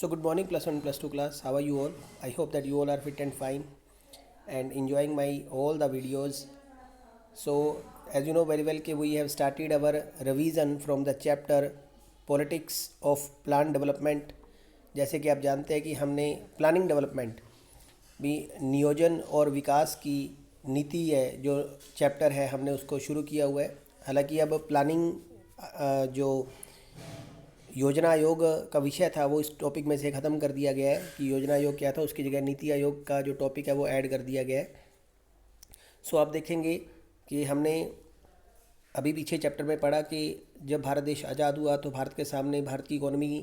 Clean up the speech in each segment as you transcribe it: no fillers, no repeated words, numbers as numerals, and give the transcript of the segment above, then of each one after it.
So good morning plus 1 plus 2 class. How are you all? I hope that you all are fit and fine and enjoying my all the videos. So as you know very well कि we have started our revision from the chapter politics of plan development. जैसे कि आप जानते हैं कि हमने planning development भी नियोजन और विकास की नीति है जो चैप्टर है हमने उसको शुरू किया हुआ है। हालांकि अब प्लानिंग जो योजना आयोग का विषय था वो इस टॉपिक में से ख़त्म कर दिया गया है कि योजना आयोग क्या था, उसकी जगह नीति आयोग का जो टॉपिक है वो ऐड कर दिया गया है। सो आप देखेंगे कि हमने अभी पीछे चैप्टर में पढ़ा कि जब भारत देश आज़ाद हुआ तो भारत के सामने भारत की इकोनॉमी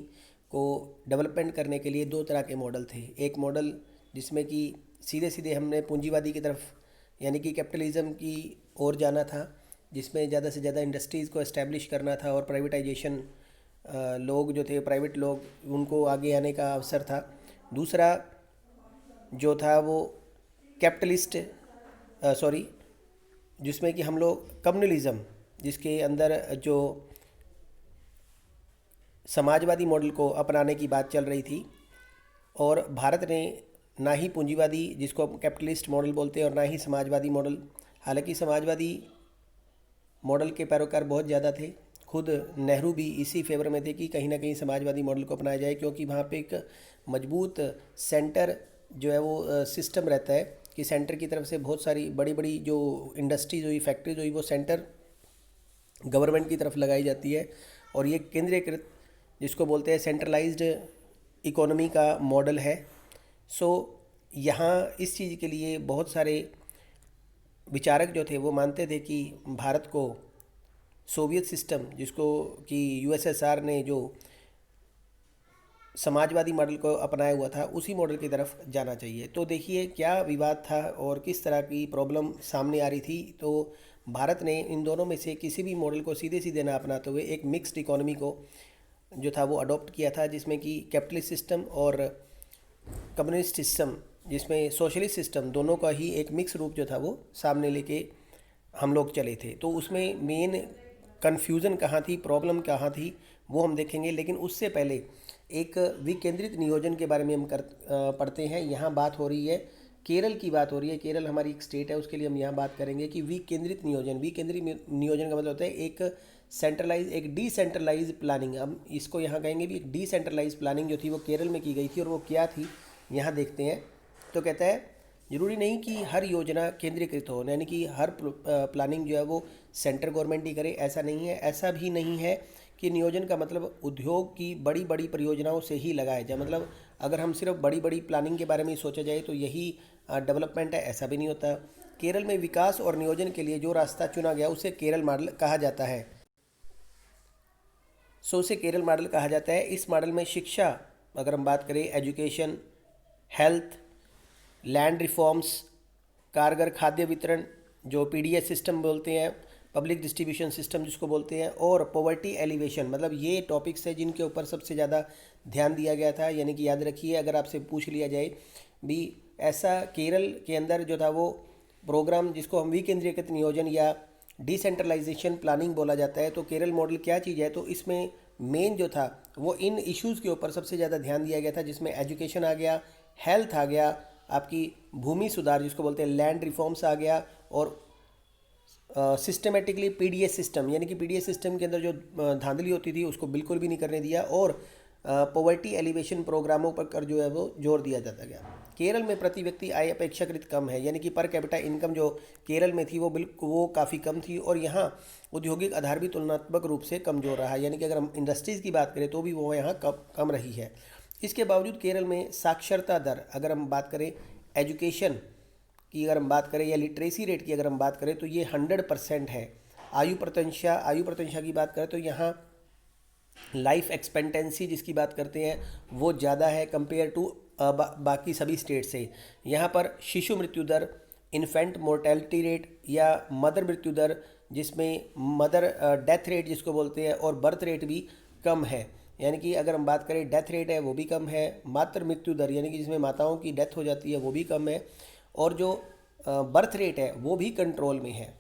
को डेवलपमेंट करने के लिए दो तरह के मॉडल थे। एक मॉडल जिसमें कि सीधे सीधे हमने पूंजीवादी की तरफ यानी कि कैपिटलिज्म की ओर जाना था, जिसमें ज़्यादा से ज़्यादा इंडस्ट्रीज़ को इस्टेब्लिश करना था और प्राइवेटाइजेशन लोग जो थे प्राइवेट लोग उनको आगे आने का अवसर था। दूसरा जो था वो कैपिटलिस्ट जिसमें कि हम लोग कम्युनलिज्म जिसके अंदर जो समाजवादी मॉडल को अपनाने की बात चल रही थी और भारत ने ना ही पूंजीवादी जिसको कैपिटलिस्ट मॉडल बोलते हैं और ना ही समाजवादी मॉडल। हालांकि समाजवादी मॉडल के पैरोकार बहुत ज़्यादा थे, खुद नेहरू भी इसी फेवर में थे कि कहीं ना कहीं समाजवादी मॉडल को अपनाया जाए, क्योंकि वहाँ पे एक मजबूत सेंटर जो है वो सिस्टम रहता है कि सेंटर की तरफ से बहुत सारी बड़ी बड़ी जो इंडस्ट्रीज हुई फैक्ट्रीज हुई वो सेंटर गवर्नमेंट की तरफ लगाई जाती है और ये केंद्रीकृत जिसको बोलते हैं सेंट्रलाइज्ड इकोनॉमी का मॉडल है। सो यहाँ इस चीज़ के लिए बहुत सारे विचारक जो थे वो मानते थे कि भारत को सोवियत सिस्टम जिसको कि यूएसएसआर ने जो समाजवादी मॉडल को अपनाया हुआ था उसी मॉडल की तरफ जाना चाहिए। तो देखिए क्या विवाद था और किस तरह की प्रॉब्लम सामने आ रही थी। तो भारत ने इन दोनों में से किसी भी मॉडल को सीधे सीधे ना अपनाते हुए एक मिक्स्ड इकोनॉमी को जो था वो अडॉप्ट किया था, जिसमें कि कैपिटलिस्ट सिस्टम और कम्युनिस्ट सिस्टम जिसमें सोशलिस्ट सिस्टम दोनों का ही एक मिक्स रूप जो था वो सामने लेके हम लोग चले थे। तो उसमें मेन कन्फ्यूज़न कहाँ थी, प्रॉब्लम कहाँ थी वो हम देखेंगे। लेकिन उससे पहले एक विकेंद्रित नियोजन के बारे में हम पढ़ते हैं। यहाँ बात हो रही है केरल की बात हो रही है। केरल हमारी एक स्टेट है, उसके लिए हम यहाँ बात करेंगे कि विकेंद्रित नियोजन। विकेंद्रित नियोजन का मतलब होता है एक सेंट्रलाइज एक डिसेंट्रलाइज प्लानिंग। हम इसको यहाँ कहेंगे भी एक डिसेंट्रलाइज प्लानिंग जो थी वो केरल में की गई थी और वो क्या थी यहाँ देखते हैं। तो कहता है ज़रूरी नहीं कि हर योजना केंद्रीकृत हो, यानी कि हर प्लानिंग जो है वो सेंट्रल गवर्नमेंट ही करे, ऐसा नहीं है। ऐसा भी नहीं है कि नियोजन का मतलब उद्योग की बड़ी बड़ी परियोजनाओं से ही लगाया जाए, मतलब अगर हम सिर्फ बड़ी बड़ी प्लानिंग के बारे में ही सोचा जाए तो यही डेवलपमेंट है, ऐसा भी नहीं होता। केरल में विकास और नियोजन के लिए जो रास्ता चुना गया उसे केरल मॉडल कहा जाता है। उसे केरल मॉडल कहा जाता है। इस मॉडल में शिक्षा अगर हम बात करें, एजुकेशन, हेल्थ, लैंड रिफॉर्म्स, कारगर खाद्य वितरण जो पीडीएस सिस्टम बोलते हैं, पब्लिक डिस्ट्रीब्यूशन सिस्टम जिसको बोलते हैं, और पॉवर्टी एलिवेशन, मतलब ये टॉपिक्स है जिनके ऊपर सबसे ज़्यादा ध्यान दिया गया था। यानी कि याद रखिए अगर आपसे पूछ लिया जाए भी ऐसा केरल के अंदर जो था वो प्रोग्राम जिसको हम विकेंद्रीकृत नियोजन या डिसेंट्रलाइजेशन प्लानिंग बोला जाता है, तो केरल मॉडल क्या चीज़ है। तो इसमें मेन जो था वो इन इश्यूज़ के ऊपर सबसे ज़्यादा ध्यान दिया गया था, जिसमें एजुकेशन आ गया, हेल्थ आ गया, आपकी भूमि सुधार जिसको बोलते हैं लैंड रिफॉर्म्स आ गया, और सिस्टमेटिकली पीडीएस सिस्टम यानी कि पीडीएस सिस्टम के अंदर जो धांधली होती थी उसको बिल्कुल भी नहीं करने दिया, और पॉवर्टी एलिवेशन प्रोग्रामों पर कर जो है वो जोर दिया जाता गया। केरल में प्रति व्यक्ति आय अपेक्षाकृत कम है, यानी कि पर कैपिटा इनकम जो केरल में थी वो काफ़ी कम थी, और यहाँ औद्योगिक आधार भी तुलनात्मक रूप से कमज़ोर रहा। यानी कि अगर हम इंडस्ट्रीज़ की बात करें तो भी वो यहाँ कम रही है। इसके बावजूद केरल में साक्षरता दर अगर हम बात करें, एजुकेशन की अगर हम बात करें या लिटरेसी रेट की अगर हम बात करें तो ये 100% है। आयु प्रत्यांशा की बात करें तो यहाँ लाइफ एक्सपेक्टेंसी जिसकी बात करते हैं वो ज़्यादा है कंपेयर टू बाकी सभी स्टेट से। यहाँ पर शिशु मृत्यु दर, इन्फेंट मोर्टेलिटी रेट या मदर मृत्यु दर जिसमें मदर डेथ रेट जिसको बोलते हैं, और बर्थ रेट भी कम है। यानी कि अगर हम बात करें डेथ रेट है वो भी कम है, मातृ मृत्यु दर यानी कि जिसमें माताओं की डेथ हो जाती है वो भी कम है, और जो बर्थ रेट है वो भी कंट्रोल में है।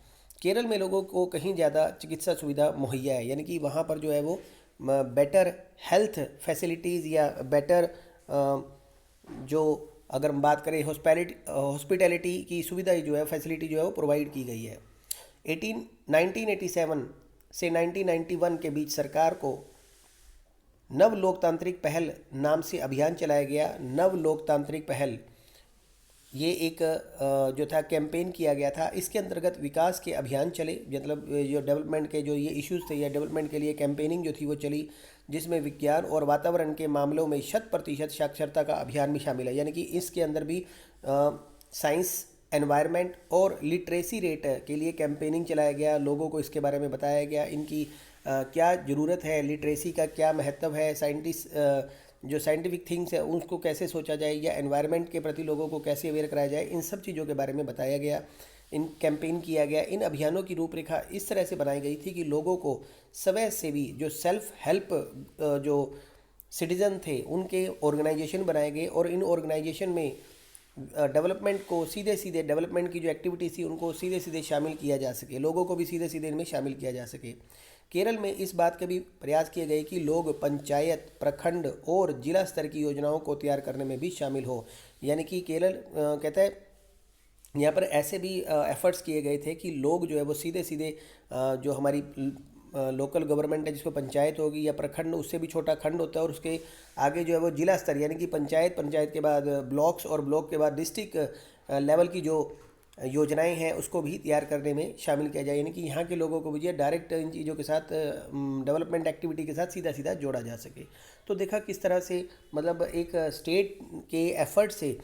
केरल में लोगों को कहीं ज़्यादा चिकित्सा सुविधा मुहैया है, यानी कि वहाँ पर जो है वो बेटर हेल्थ फैसिलिटीज़ या बेटर जो अगर हम बात करें हॉस्पिटैलिटी की सुविधा जो है, फैसिलिटी जो है वो प्रोवाइड की गई है। 1987 से 1991 के बीच सरकार को नव लोकतांत्रिक पहल नाम से अभियान चलाया गया। नव लोकतांत्रिक पहल ये एक जो था कैंपेन किया गया था। इसके अंतर्गत विकास के अभियान चले, मतलब जो डेवलपमेंट के जो ये इश्यूज थे या डेवलपमेंट के लिए कैंपेनिंग जो थी वो चली, जिसमें विज्ञान और वातावरण के मामलों में 100% साक्षरता का अभियान भी शामिल है। यानी कि इसके अंदर भी साइंस, एनवायरनमेंट और लिटरेसी रेट के लिए कैंपेनिंग चलाया गया। लोगों को इसके बारे में बताया गया, इनकी क्या ज़रूरत है, लिटरेसी का क्या महत्व है, जो साइंटिफिक थिंग्स है उसको कैसे सोचा जाए, या एनवायरनमेंट के प्रति लोगों को कैसे अवेयर कराया जाए, इन सब चीज़ों के बारे में बताया गया, इन कैंपेन किया गया। इन अभियानों की रूपरेखा इस तरह से बनाई गई थी कि लोगों को स्वयं सेवी जो सेल्फ हेल्प जो सिटीज़न थे उनके ऑर्गेनाइजेशन बनाए गए, और इन ऑर्गेनाइजेशन में डेवलपमेंट को सीधे सीधे, डेवलपमेंट की जो एक्टिविटी थी उनको सीधे सीधे शामिल किया जा सके, लोगों को भी सीधे सीधे इनमें शामिल किया जा सके। केरल में इस बात के भी प्रयास किए गए कि लोग पंचायत, प्रखंड और जिला स्तर की योजनाओं को तैयार करने में भी शामिल हो। यानी कि केरल कहता है यहाँ पर ऐसे भी एफर्ट्स किए गए थे कि लोग जो है वो सीधे सीधे जो हमारी लोकल गवर्नमेंट है, जिसको पंचायत होगी या प्रखंड, उससे भी छोटा खंड होता है, और उसके आगे जो है वो जिला स्तर यानी कि पंचायत, पंचायत के बाद ब्लॉक्स, और ब्लॉक के बाद डिस्ट्रिक्ट लेवल की जो योजनाएं हैं उसको भी तैयार करने में शामिल किया जाए। यानी कि यहाँ के लोगों को भी डायरेक्ट इन चीज़ों के साथ, डेवलपमेंट एक्टिविटी के साथ सीधा सीधा जोड़ा जा सके। तो देखा किस तरह से मतलब एक स्टेट के एफर्ट से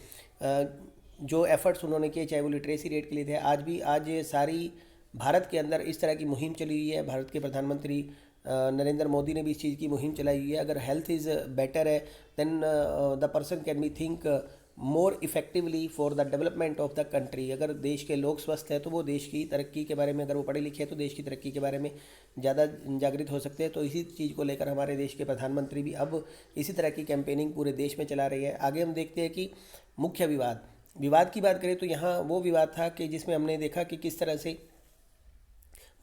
जो एफर्ट्स उन्होंने किए, चाहे वो लिटरेसी रेट के लिए थे, आज सारी भारत के अंदर इस तरह की मुहिम चली हुई है। भारत के प्रधानमंत्री नरेंद्र मोदी ने भी इस चीज़ की मुहिम चलाई हुई है। अगर हेल्थ इज़ बेटर है then the person can be think more effectively for the development of the country. अगर देश के लोग स्वस्थ हैं तो वो देश की तरक्की के बारे में, अगर वो पढ़े लिखे हैं तो देश की तरक्की के बारे में ज़्यादा जागृत हो सकते हैं। तो इसी चीज़ को लेकर हमारे देश के प्रधानमंत्री भी अब इसी तरह की कैंपेनिंग पूरे देश में चला रही है। आगे हम देखते हैं कि मुख्य विवाद की बात करें तो यहाँ वो विवाद था कि जिसमें हमने देखा कि किस तरह से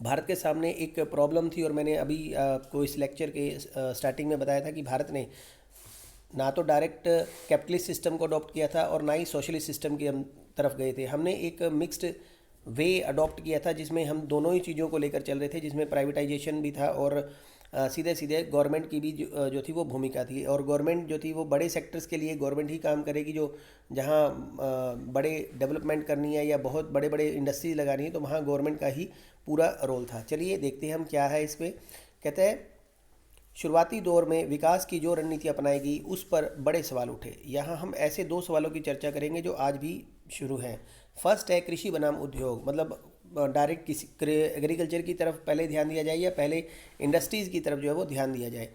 भारत के सामने एक प्रॉब्लम थी, और मैंने अभी आपको इस लेक्चर के स्टार्टिंग में बताया था कि भारत ने ना तो डायरेक्ट कैपिटलिस्ट सिस्टम को अडॉप्ट किया था और ना ही सोशलिस्ट सिस्टम की हम तरफ गए थे। हमने एक मिक्स्ड वे अडॉप्ट किया था जिसमें हम दोनों ही चीज़ों को लेकर चल रहे थे, जिसमें प्राइवेटाइजेशन भी था और सीधे सीधे गवर्नमेंट की भी जो थी वो भूमिका थी। और गवर्नमेंट जो थी वो बड़े सेक्टर्स के लिए गवर्नमेंट ही काम करेगी, जो जहाँ बड़े डेवलपमेंट करनी है या बहुत बड़े बड़े इंडस्ट्रीज लगानी है तो वहाँ गवर्नमेंट का ही पूरा रोल था। चलिए देखते हैं हम क्या है इसमें। कहते हैं शुरुआती दौर में विकास की जो रणनीति अपनाई गई उस पर बड़े सवाल उठे। यहाँ हम ऐसे दो सवालों की चर्चा करेंगे जो आज भी शुरू हैं। फर्स्ट है कृषि बनाम उद्योग, मतलब डायरेक्ट किसी एग्रीकल्चर की तरफ पहले ध्यान दिया जाए या पहले इंडस्ट्रीज़ की तरफ जो है वो ध्यान दिया जाए।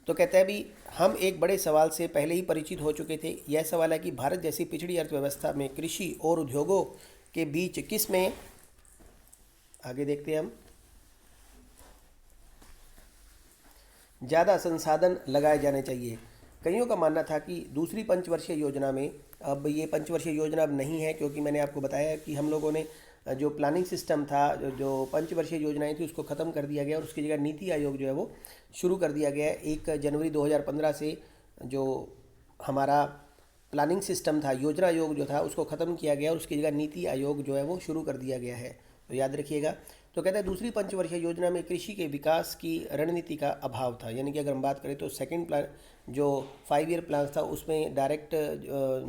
तो कहते हैं भी हम एक बड़े सवाल से पहले ही परिचित हो चुके थे। यह सवाल है कि भारत जैसी पिछड़ी अर्थव्यवस्था में कृषि और उद्योगों के बीच किस में, आगे देखते हैं हम, ज़्यादा संसाधन लगाए जाने चाहिए। कईयों का मानना था कि दूसरी पंचवर्षीय योजना में, अब ये पंचवर्षीय योजना अब नहीं है क्योंकि मैंने आपको बताया कि हम लोगों ने जो प्लानिंग सिस्टम था, जो पंचवर्षीय योजनाएं थी उसको ख़त्म कर दिया गया और उसकी जगह नीति आयोग जो है वो शुरू कर दिया गया है। 1 जनवरी 2015 से जो हमारा प्लानिंग सिस्टम था, योजना आयोग जो था उसको ख़त्म किया गया और उसकी जगह नीति आयोग जो है वो शुरू कर दिया गया है, तो याद रखिएगा। तो कहता है दूसरी पंचवर्षीय योजना में कृषि के विकास की रणनीति का अभाव था। यानी कि अगर हम बात करें तो सेकंड प्लान जो 5 ईयर प्लान था उसमें डायरेक्ट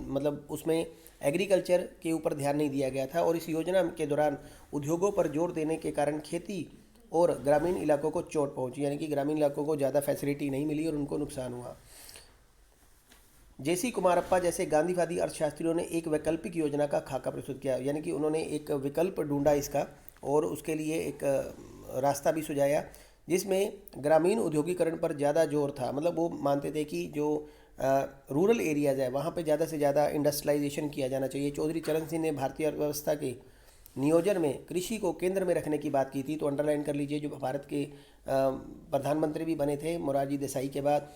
मतलब उसमें एग्रीकल्चर के ऊपर ध्यान नहीं दिया गया था, और इस योजना के दौरान उद्योगों पर जोर देने के कारण खेती और ग्रामीण इलाकों को चोट पहुंची। यानी कि ग्रामीण इलाकों को ज़्यादा फैसिलिटी नहीं मिली और उनको नुकसान हुआ। जेसी कुमारप्पा जैसे गांधीवादी अर्थशास्त्रियों ने एक वैकल्पिक योजना का खाका प्रस्तुत किया। यानी कि उन्होंने एक विकल्प ढूंढा इसका और उसके लिए एक रास्ता भी सुझाया जिसमें ग्रामीण उद्योगीकरण पर ज़्यादा जोर था। मतलब वो मानते थे कि जो रूरल एरियाज़ है वहाँ पे ज़्यादा से ज़्यादा इंडस्ट्रियलाइजेशन किया जाना चाहिए। चौधरी चरण सिंह ने भारतीय अर्थव्यवस्था के नियोजन में कृषि को केंद्र में रखने की बात की थी। तो अंडरलाइन कर लीजिए, जो भारत के प्रधानमंत्री भी बने थे मोरारजी देसाई के बाद,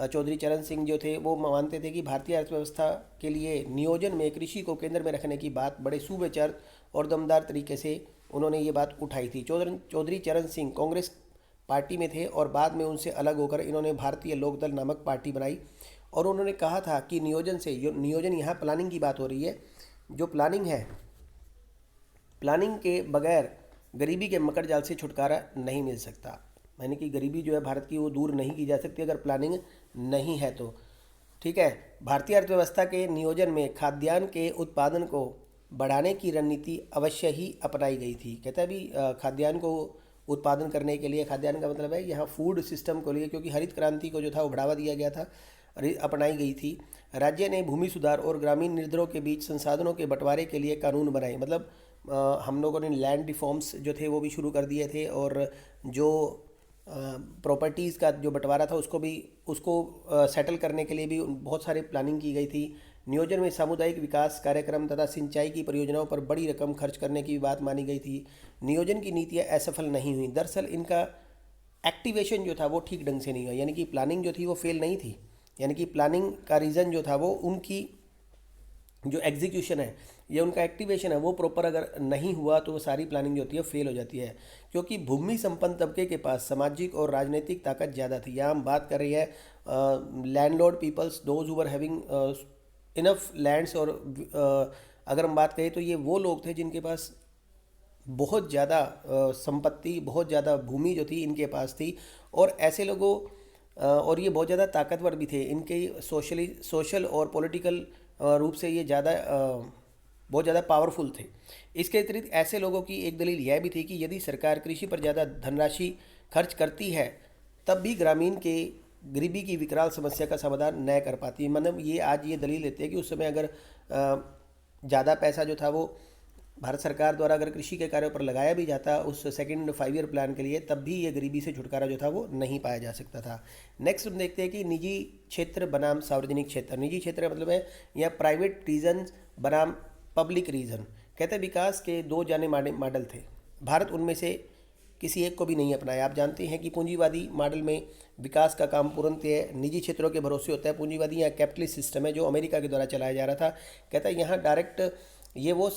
चौधरी चरण सिंह जो थे वो मानते थे कि भारतीय अर्थव्यवस्था के लिए नियोजन में कृषि को केंद्र में रखने की बात बड़े सुविचार और दमदार तरीके से उन्होंने ये बात उठाई थी। चौधरी चरण सिंह कांग्रेस पार्टी में थे और बाद में उनसे अलग होकर इन्होंने भारतीय लोकदल नामक पार्टी बनाई और उन्होंने कहा था कि नियोजन से, जो नियोजन, यहाँ प्लानिंग की बात हो रही है, जो प्लानिंग है, प्लानिंग के बगैर गरीबी के मकड़ जाल से छुटकारा नहीं मिल सकता। यानी कि गरीबी जो है भारत की वो दूर नहीं की जा सकती अगर प्लानिंग नहीं है तो। ठीक है। भारतीय अर्थव्यवस्था के नियोजन में खाद्यान्न के उत्पादन को बढ़ाने की रणनीति अवश्य ही अपनाई गई थी। कहता है भी खाद्यान्न को उत्पादन करने के लिए, खाद्यान्न का मतलब है यहाँ फूड सिस्टम को लिए, क्योंकि हरित क्रांति को जो था वो बढ़ावा दिया गया था, अपनाई गई थी। राज्य ने भूमि सुधार और ग्रामीण निर्धनों के बीच संसाधनों के बंटवारे के लिए कानून बनाए। मतलब हम लोगों ने लैंड रिफॉर्म्स जो थे वो भी शुरू कर दिए थे, और जो प्रॉपर्टीज़ का जो बंटवारा था उसको सेटल करने के लिए भी बहुत सारे प्लानिंग की गई थी। नियोजन में सामुदायिक विकास कार्यक्रम तथा सिंचाई की परियोजनाओं पर बड़ी रकम खर्च करने की भी बात मानी गई थी। नियोजन की नीतियां असफल नहीं हुई। दरअसल इनका एक्टिवेशन जो था वो ठीक ढंग से नहीं हुआ, यानी कि प्लानिंग जो थी वो फेल नहीं थी। यानी कि प्लानिंग का रीज़न जो था वो उनकी जो एग्जीक्यूशन है या उनका एक्टिवेशन है वो प्रॉपर अगर नहीं हुआ तो वो सारी प्लानिंग जो होती है फेल हो जाती है। क्योंकि भूमि संपन्न तबके के पास सामाजिक और राजनीतिक ताकत ज़्यादा थी। यहाँ हम बात कर रही है landlord peoples, those who were having enough lands, और अगर हम बात करें तो ये वो लोग थे जिनके पास बहुत ज़्यादा संपत्ति, बहुत ज़्यादा भूमि जो थी इनके पास थी। और ऐसे लोगों और ये बहुत ज़्यादा ताकतवर भी थे। इनके सोशल और पॉलिटिकल रूप से ये बहुत ज़्यादा पावरफुल थे। इसके अतिरिक्त ऐसे लोगों की एक दलील यह भी थी कि यदि सरकार कृषि पर ज़्यादा धनराशि खर्च करती है तब भी ग्रामीण के गरीबी की विकराल समस्या का समाधान न कर पाती। मतलब ये आज ये दलील देते हैं कि उस समय अगर ज़्यादा पैसा जो था वो भारत सरकार द्वारा अगर कृषि के कार्यों पर लगाया भी जाता उस सेकंड 5 ईयर प्लान के लिए, तब भी ये गरीबी से छुटकारा जो था वो नहीं पाया जा सकता था। नेक्स्ट हम देखते हैं कि निजी क्षेत्र बनाम सार्वजनिक क्षेत्र। निजी क्षेत्र का मतलब है या प्राइवेट रीजन बनाम पब्लिक रीजन। कहते हैं विकास के दो जाने मॉडल थे, भारत उनमें से किसी एक को भी नहीं अपनाया। आप जानते हैं कि पूंजीवादी मॉडल में विकास का काम पूर्णतः निजी क्षेत्रों के भरोसे होता है। पूंजीवादी या कैपिटलिस्ट सिस्टम है जो अमेरिका के द्वारा चलाया जा रहा था। कहता है यहाँ डायरेक्ट ये वो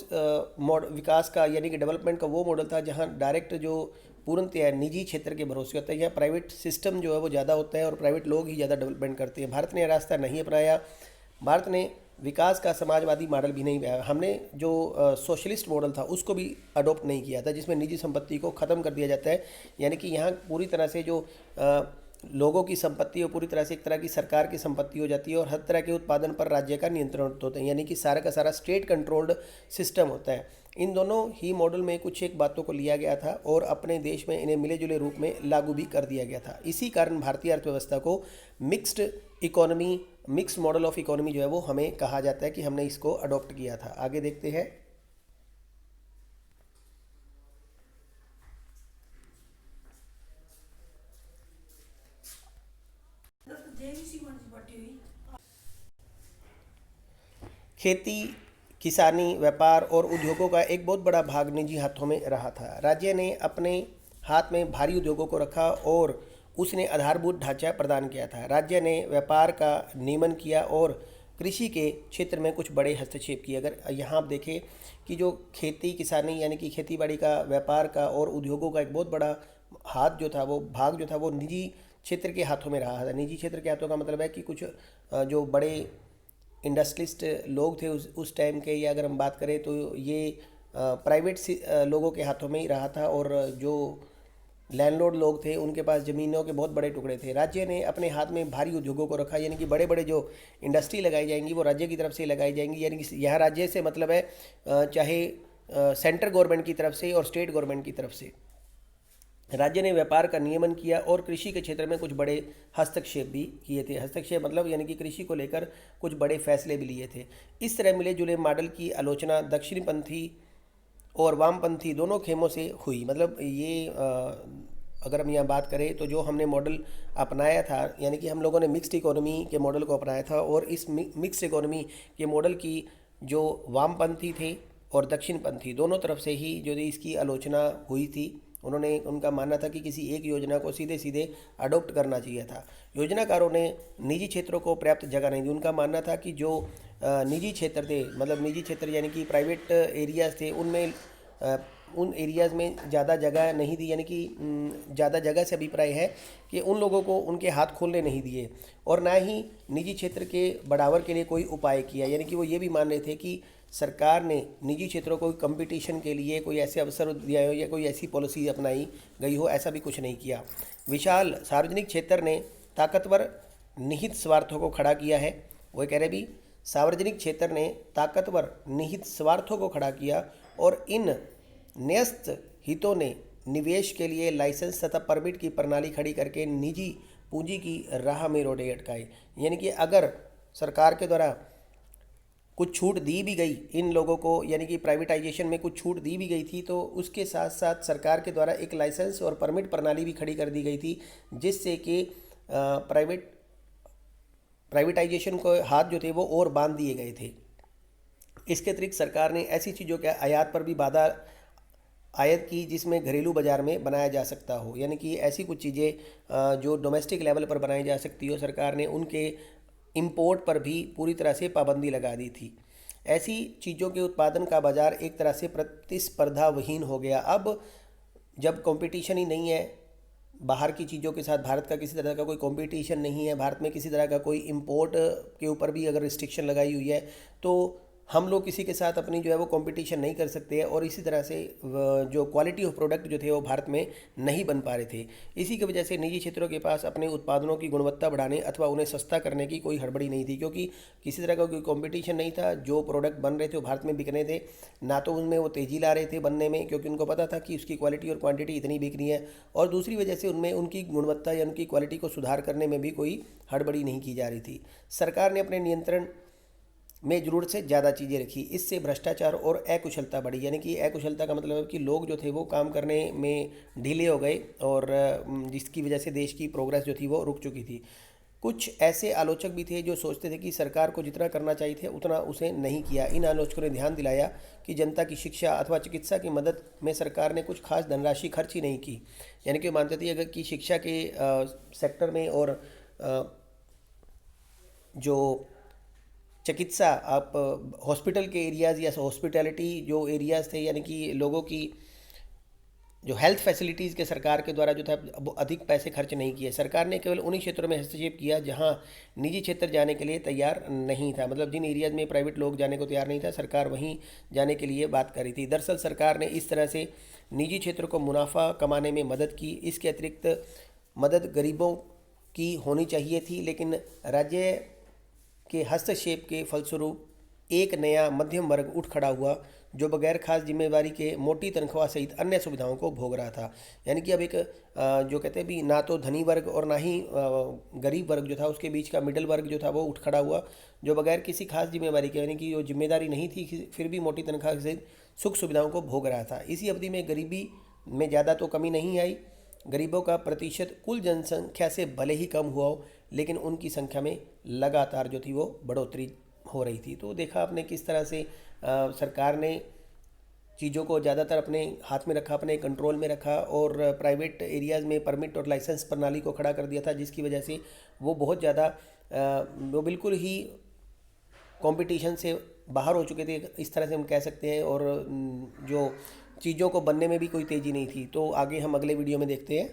विकास का यानी कि डेवलपमेंट का वो मॉडल था जहाँ डायरेक्ट जो पूर्णतः निजी क्षेत्र के भरोसे होता है। यहाँ प्राइवेट सिस्टम जो है वो ज़्यादा होता है और प्राइवेट लोग ही ज़्यादा डेवलपमेंट करते हैं। भारत ने यह रास्ता नहीं अपनाया। भारत ने विकास का समाजवादी मॉडल भी नहीं बनाया। हमने जो सोशलिस्ट मॉडल था उसको भी अडॉप्ट नहीं किया था, जिसमें निजी संपत्ति को ख़त्म कर दिया जाता है। यानी कि यहाँ पूरी तरह से जो लोगों की संपत्ति हो पूरी तरह से एक तरह की सरकार की संपत्ति हो जाती है, और हर तरह के उत्पादन पर राज्य का नियंत्रण होता है। यानी कि सारा का सारा स्टेट कंट्रोल्ड सिस्टम होता है। इन दोनों ही मॉडल में कुछ एक बातों को लिया गया था और अपने देश में इन्हें मिले जुले रूप में लागू भी कर दिया गया था। इसी कारण भारतीय अर्थव्यवस्था को मिक्स्ड मॉडल ऑफ इकोनॉमी जो है वो हमें कहा जाता है कि हमने इसको अडॉप्ट किया था। आगे देखते हैं। खेती, किसानी, व्यापार और उद्योगों का एक बहुत बड़ा भाग निजी हाथों में रहा था। राज्य ने अपने हाथ में भारी उद्योगों को रखा और उसने आधारभूत ढांचा प्रदान किया था। राज्य ने व्यापार का नियमन किया और कृषि के क्षेत्र में कुछ बड़े हस्तक्षेप किए। अगर यहाँ आप देखें कि जो खेती किसानी यानी कि खेती बाड़ी का, व्यापार का और उद्योगों का एक बहुत बड़ा हाथ जो था वो भाग जो था वो निजी क्षेत्र के हाथों में रहा था। निजी क्षेत्र के हाथों का मतलब है कि कुछ जो बड़े इंडस्ट्रियलिस्ट लोग थे उस टाइम के, या अगर हम बात करें तो ये प्राइवेट लोगों के हाथों में ही रहा था, और जो लैंडलॉर्ड लोग थे उनके पास ज़मीनों के बहुत बड़े टुकड़े थे। राज्य ने अपने हाथ में भारी उद्योगों को रखा, यानी कि बड़े बड़े जो इंडस्ट्री लगाई जाएंगी वो राज्य की तरफ से लगाई जाएंगी। यानी कि यहाँ राज्य से मतलब है चाहे सेंट्रल गवर्नमेंट की तरफ से और स्टेट गवर्नमेंट की तरफ से। राज्य ने व्यापार का नियमन किया और कृषि के क्षेत्र में कुछ बड़े हस्तक्षेप भी किए थे। हस्तक्षेप मतलब यानी कि कृषि को लेकर कुछ बड़े फैसले भी लिए थे। इस तरह मिले जुले मॉडल की आलोचना दक्षिणपंथी और वामपंथी दोनों खेमों से हुई। मतलब ये अगर हम यहाँ बात करें तो जो हमने मॉडल अपनाया था, यानी कि हम लोगों ने मिक्स्ड इकोनॉमी के मॉडल को अपनाया था, और इस मिक्स्ड इकोनॉमी के मॉडल की जो वामपंथी थे और दक्षिणपंथी दोनों तरफ से ही जो इसकी आलोचना हुई थी। उन्होंने उनका मानना था कि किसी एक योजना को सीधे सीधे अडॉप्ट करना चाहिए था। योजनाकारों ने निजी क्षेत्रों को पर्याप्त जगह नहीं दी। उनका मानना था कि जो निजी क्षेत्र थे, मतलब निजी क्षेत्र यानी कि प्राइवेट एरियाज थे, उनमें उन एरियाज़ में ज़्यादा जगह नहीं दी, यानी कि ज़्यादा जगह से अभिप्राय है कि उन लोगों को उनके हाथ खोलने नहीं दिए और ना ही निजी क्षेत्र के बढ़ावर के लिए कोई उपाय किया। यानी कि वो ये भी मान रहे थे कि सरकार ने निजी क्षेत्रों को कंपटीशन के लिए कोई ऐसे अवसर दिया हो या कोई ऐसी पॉलिसी अपनाई गई हो, ऐसा भी कुछ नहीं किया। विशाल सार्वजनिक क्षेत्र ने ताकतवर निहित स्वार्थों को खड़ा किया है। वो कह रहे भी सार्वजनिक क्षेत्र ने ताकतवर निहित स्वार्थों को खड़ा किया और इन न्यस्त हितों ने निवेश के लिए लाइसेंस तथा परमिट की प्रणाली खड़ी करके निजी पूंजी की राह में रोड़े अटकाए। यानी कि अगर सरकार के द्वारा कुछ छूट दी भी गई इन लोगों को, यानी कि प्राइवेटाइजेशन में कुछ छूट दी भी गई थी, तो उसके साथ साथ सरकार के द्वारा एक लाइसेंस और परमिट प्रणाली भी खड़ी कर दी गई थी, जिससे कि प्राइवेटाइजेशन को हाथ जो थे वो और बांध दिए गए थे। इसके अतिरिक्त सरकार ने ऐसी चीज़ों के आयात पर भी बाधा आयत की जिसमें घरेलू बाज़ार में बनाया जा सकता हो, यानी कि ऐसी कुछ चीज़ें जो डोमेस्टिक लेवल पर बनाई जा सकती हो, सरकार ने उनके इंपोर्ट पर भी पूरी तरह से पाबंदी लगा दी थी। ऐसी चीज़ों के उत्पादन का बाज़ार एक तरह से प्रतिस्पर्धाविहीन हो गया। अब जब कंपटीशन ही नहीं है बाहर की चीज़ों के साथ, भारत का किसी तरह का कोई कंपटीशन नहीं है, भारत में किसी तरह का कोई इंपोर्ट के ऊपर भी अगर रिस्ट्रिक्शन लगाई हुई है, तो हम लोग किसी के साथ अपनी जो है वो कंपटीशन नहीं कर सकते हैं और इसी तरह से जो क्वालिटी ऑफ प्रोडक्ट जो थे वो भारत में नहीं बन पा रहे थे। इसी की वजह से निजी क्षेत्रों के पास अपने उत्पादनों की गुणवत्ता बढ़ाने अथवा उन्हें सस्ता करने की कोई हड़बड़ी नहीं थी, क्योंकि किसी तरह का कोई कंपटीशन नहीं था। जो प्रोडक्ट बन रहे थे वो भारत में बिकने थे, ना तो उनमें वो तेज़ी ला रहे थे बनने में, क्योंकि उनको पता था कि उसकी क्वालिटी और क्वान्टिटी इतनी बिकनी है, और दूसरी वजह से उनमें उनकी गुणवत्ता या उनकी क्वालिटी को सुधार करने में भी कोई हड़बड़ी नहीं की जा रही थी। सरकार ने अपने नियंत्रण में ज़रूरत से ज़्यादा चीज़ें रखी, इससे भ्रष्टाचार और अकुशलता बढ़ी। यानी कि अकुशलता का मतलब है कि लोग जो थे वो काम करने में ढीले हो गए और जिसकी वजह से देश की प्रोग्रेस जो थी वो रुक चुकी थी। कुछ ऐसे आलोचक भी थे जो सोचते थे कि सरकार को जितना करना चाहिए था उतना उसे नहीं किया। इन आलोचकों ने ध्यान दिलाया कि जनता की शिक्षा अथवा चिकित्सा की मदद में सरकार ने कुछ खास धनराशि खर्च ही नहीं की। यानी कि मानते थे अगर कि शिक्षा के सेक्टर में और जो चिकित्सा आप हॉस्पिटल के एरियाज़ या हॉस्पिटैलिटी जो एरियाज़ थे, यानी कि लोगों की जो हेल्थ फैसिलिटीज़ के सरकार के द्वारा जो था वो अधिक पैसे खर्च नहीं किए। सरकार ने केवल उन्हीं क्षेत्रों में हस्तक्षेप किया जहां निजी क्षेत्र जाने के लिए तैयार नहीं था। मतलब जिन एरियाज़ में प्राइवेट लोग जाने को तैयार नहीं था, सरकार वहीं जाने के लिए बात कर रही थी। दरअसल सरकार ने इस तरह से निजी क्षेत्र को मुनाफा कमाने में मदद की। इसके अतिरिक्त मदद गरीबों की होनी चाहिए थी, लेकिन राज्य के हस्तक्षेप के फलस्वरूप एक नया मध्यम वर्ग उठ खड़ा हुआ जो बगैर खास जिम्मेवारी के मोटी तनख्वाह सहित अन्य सुविधाओं को भोग रहा था। यानी कि अब एक जो कहते हैं भी ना तो धनी वर्ग और ना ही गरीब वर्ग जो था, उसके बीच का मिडिल वर्ग जो था वो उठ खड़ा हुआ, जो बगैर किसी खास जिम्मेवारी के, यानी कि जो जिम्मेदारी नहीं थी फिर भी मोटी तनख्वाह सहित सुख सुविधाओं को भोग रहा था। इसी अवधि में गरीबी में ज़्यादा तो कमी नहीं आई। गरीबों का प्रतिशत कुल जनसंख्या से भले ही कम हुआ हो, लेकिन उनकी संख्या में लगातार जो थी वो बढ़ोतरी हो रही थी। तो देखा आपने किस तरह से सरकार ने चीज़ों को ज़्यादातर अपने हाथ में रखा, अपने कंट्रोल में रखा और प्राइवेट एरियाज़ में परमिट और लाइसेंस प्रणाली को खड़ा कर दिया था, जिसकी वजह से वो बहुत ज़्यादा वो बिल्कुल ही कंपटीशन से बाहर हो चुके थे, इस तरह से हम कह सकते हैं। और जो चीज़ों को बनने में भी कोई तेज़ी नहीं थी। तो आगे हम अगले वीडियो में देखते हैं।